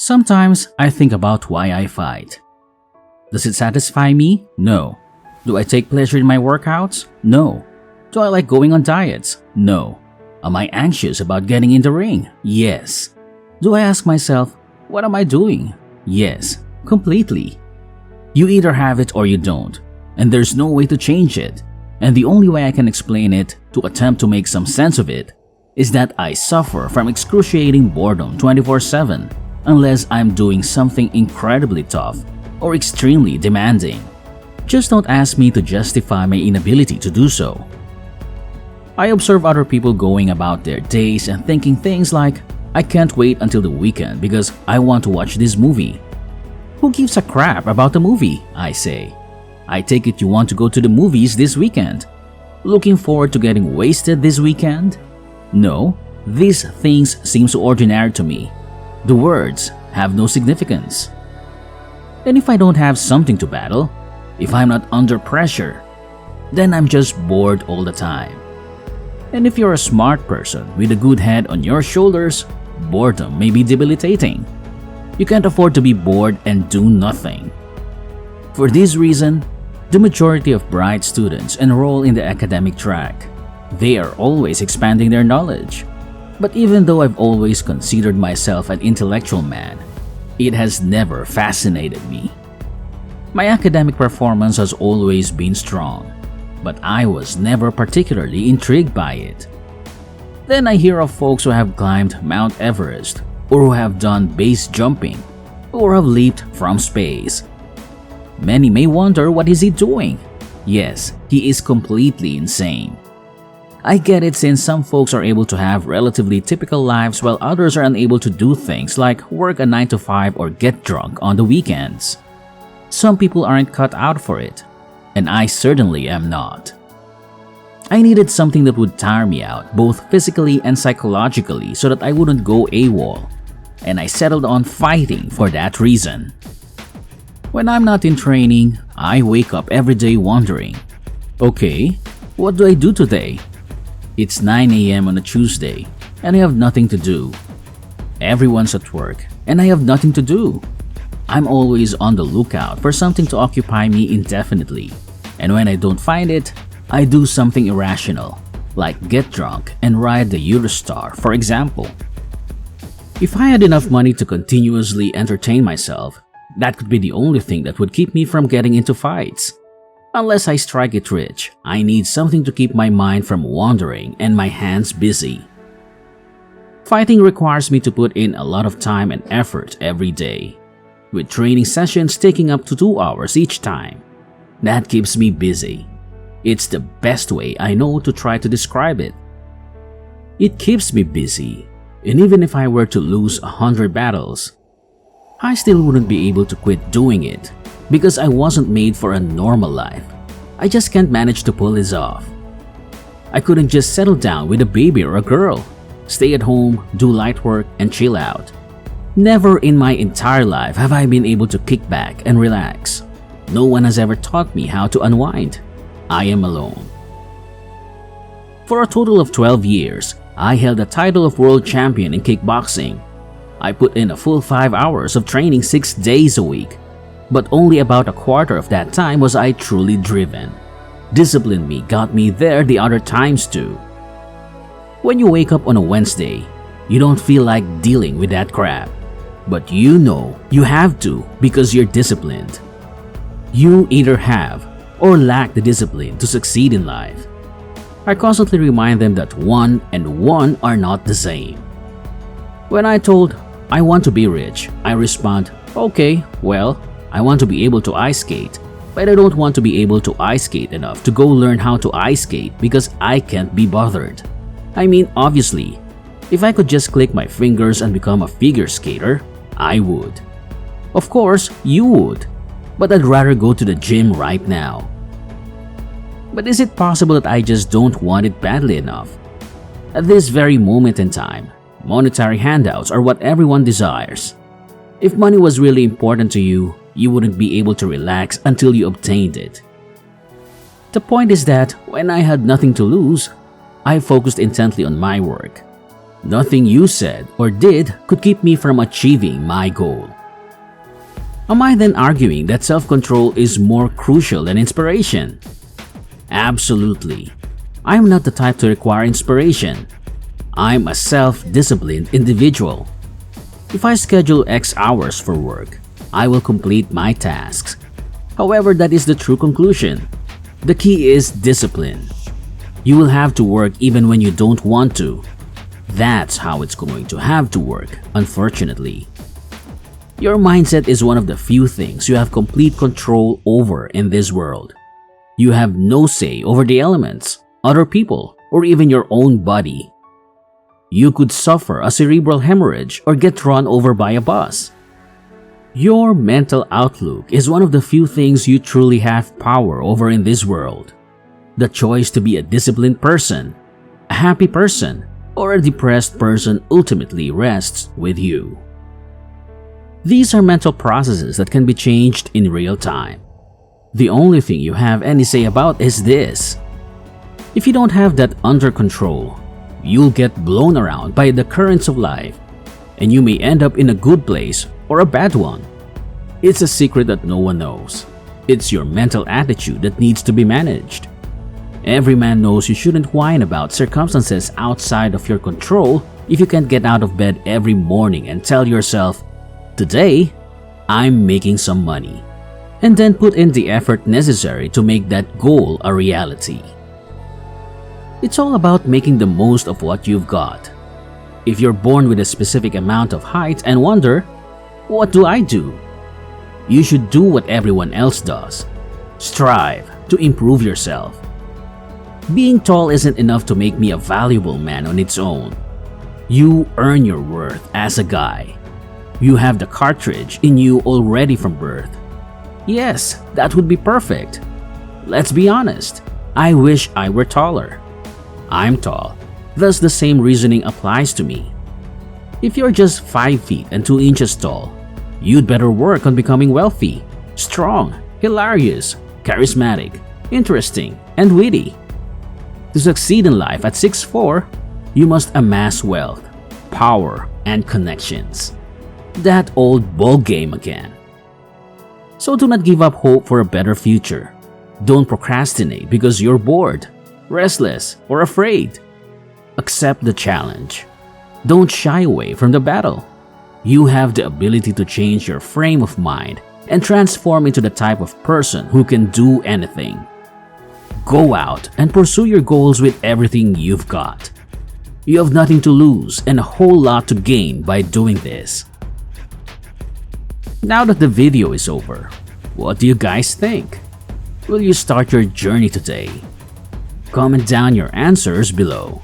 Sometimes I think about why I fight. Does it satisfy me? No. Do I take pleasure in my workouts? No. Do I like going on diets? No. Am I anxious about getting in the ring? Yes. Do I ask myself, what am I doing? Yes, completely. You either have it or you don't, and there's no way to change it. And the only way I can explain it, to attempt to make some sense of it, is that I suffer from excruciating boredom 24/7 unless I'm doing something incredibly tough or extremely demanding. Just don't ask me to justify my inability to do so. I observe other people going about their days and thinking things like, I can't wait until the weekend because I want to watch this movie. Who gives a crap about the movie? I say. I take it you want to go to the movies this weekend. Looking forward to getting wasted this weekend? No, these things seem so ordinary to me. The words have no significance. And if I don't have something to battle, if I'm not under pressure, then I'm just bored all the time. And if you're a smart person with a good head on your shoulders, boredom may be debilitating. You can't afford to be bored and do nothing. For this reason, the majority of bright students enroll in the academic track. They are always expanding their knowledge. But even though I've always considered myself an intellectual man, it has never fascinated me. My academic performance has always been strong, but I was never particularly intrigued by it. Then I hear of folks who have climbed Mount Everest, or who have done base jumping, or have leaped from space. Many may wonder, what is he doing? Yes, he is completely insane. I get it, since some folks are able to have relatively typical lives while others are unable to do things like work a 9 to 5 or get drunk on the weekends. Some people aren't cut out for it, and I certainly am not. I needed something that would tire me out both physically and psychologically so that I wouldn't go AWOL, and I settled on fighting for that reason. When I'm not in training, I wake up every day wondering, okay, what do I do today? It's 9 a.m. on a Tuesday, and I have nothing to do. Everyone's at work, and I have nothing to do. I'm always on the lookout for something to occupy me indefinitely, and when I don't find it, I do something irrational, like get drunk and ride the Eurostar, for example. If I had enough money to continuously entertain myself, that could be the only thing that would keep me from getting into fights. Unless I strike it rich, I need something to keep my mind from wandering and my hands busy. Fighting requires me to put in a lot of time and effort every day, with training sessions taking up to 2 hours each time. That keeps me busy. It's the best way I know to try to describe it. It keeps me busy, and even if I were to lose 100 battles, I still wouldn't be able to quit doing it because I wasn't made for a normal life. I just can't manage to pull this off. I couldn't just settle down with a baby or a girl, stay at home, do light work, and chill out. Never in my entire life have I been able to kick back and relax. No one has ever taught me how to unwind. I am alone. For a total of 12 years, I held the title of world champion in kickboxing. I put in a full 5 hours of training 6 days a week, but only about a quarter of that time was I truly driven. Discipline me got me there the other times too. When you wake up on a Wednesday, you don't feel like dealing with that crap, but you know you have to because you're disciplined. You either have or lack the discipline to succeed in life. I constantly remind them that 1 and 1 are not the same. When I told I want to be rich, I respond, okay, well, I want to be able to ice skate, but I don't want to be able to ice skate enough to go learn how to ice skate because I can't be bothered. I mean, obviously, if I could just click my fingers and become a figure skater, I would. Of course, you would, but I'd rather go to the gym right now. But is it possible that I just don't want it badly enough? At this very moment in time, monetary handouts are what everyone desires. If money was really important to you, you wouldn't be able to relax until you obtained it. The point is that when I had nothing to lose, I focused intently on my work. Nothing you said or did could keep me from achieving my goal. Am I then arguing that self-control is more crucial than inspiration? Absolutely. I'm not the type to require inspiration. I'm a self-disciplined individual. If I schedule X hours for work, I will complete my tasks. However, that is the true conclusion. The key is discipline. You will have to work even when you don't want to. That's how it's going to have to work, unfortunately. Your mindset is one of the few things you have complete control over in this world. You have no say over the elements, other people, or even your own body. You could suffer a cerebral hemorrhage or get run over by a bus. Your mental outlook is one of the few things you truly have power over in this world. The choice to be a disciplined person, a happy person, or a depressed person ultimately rests with you. These are mental processes that can be changed in real time. The only thing you have any say about is this. If you don't have that under control, you'll get blown around by the currents of life, and you may end up in a good place or a bad one. It's a secret that no one knows. It's your mental attitude that needs to be managed. Every man knows you shouldn't whine about circumstances outside of your control if you can't get out of bed every morning and tell yourself, "Today, I'm making some money," and then put in the effort necessary to make that goal a reality. It's all about making the most of what you've got. If you're born with a specific amount of height and wonder, "What do I do?" You should do what everyone else does. Strive to improve yourself. Being tall isn't enough to make me a valuable man on its own. You earn your worth as a guy. You have the cartridge in you already from birth. Yes, that would be perfect. Let's be honest, I wish I were taller. I'm tall, thus the same reasoning applies to me. If you're just 5 feet and 2 inches tall, you'd better work on becoming wealthy, strong, hilarious, charismatic, interesting, and witty. To succeed in life at 6'4", you must amass wealth, power, and connections. That old ball game again. So do not give up hope for a better future. Don't procrastinate because you're bored, restless, or afraid. Accept the challenge. Don't shy away from the battle. You have the ability to change your frame of mind and transform into the type of person who can do anything. Go out and pursue your goals with everything you've got. You have nothing to lose and a whole lot to gain by doing this. Now that the video is over, what do you guys think? Will you start your journey today? Comment down your answers below.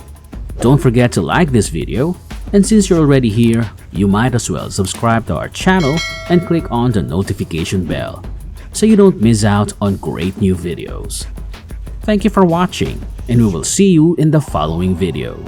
Don't forget to like this video, and since you're already here, you might as well subscribe to our channel and click on the notification bell so you don't miss out on great new videos. Thank you for watching, and we will see you in the following video.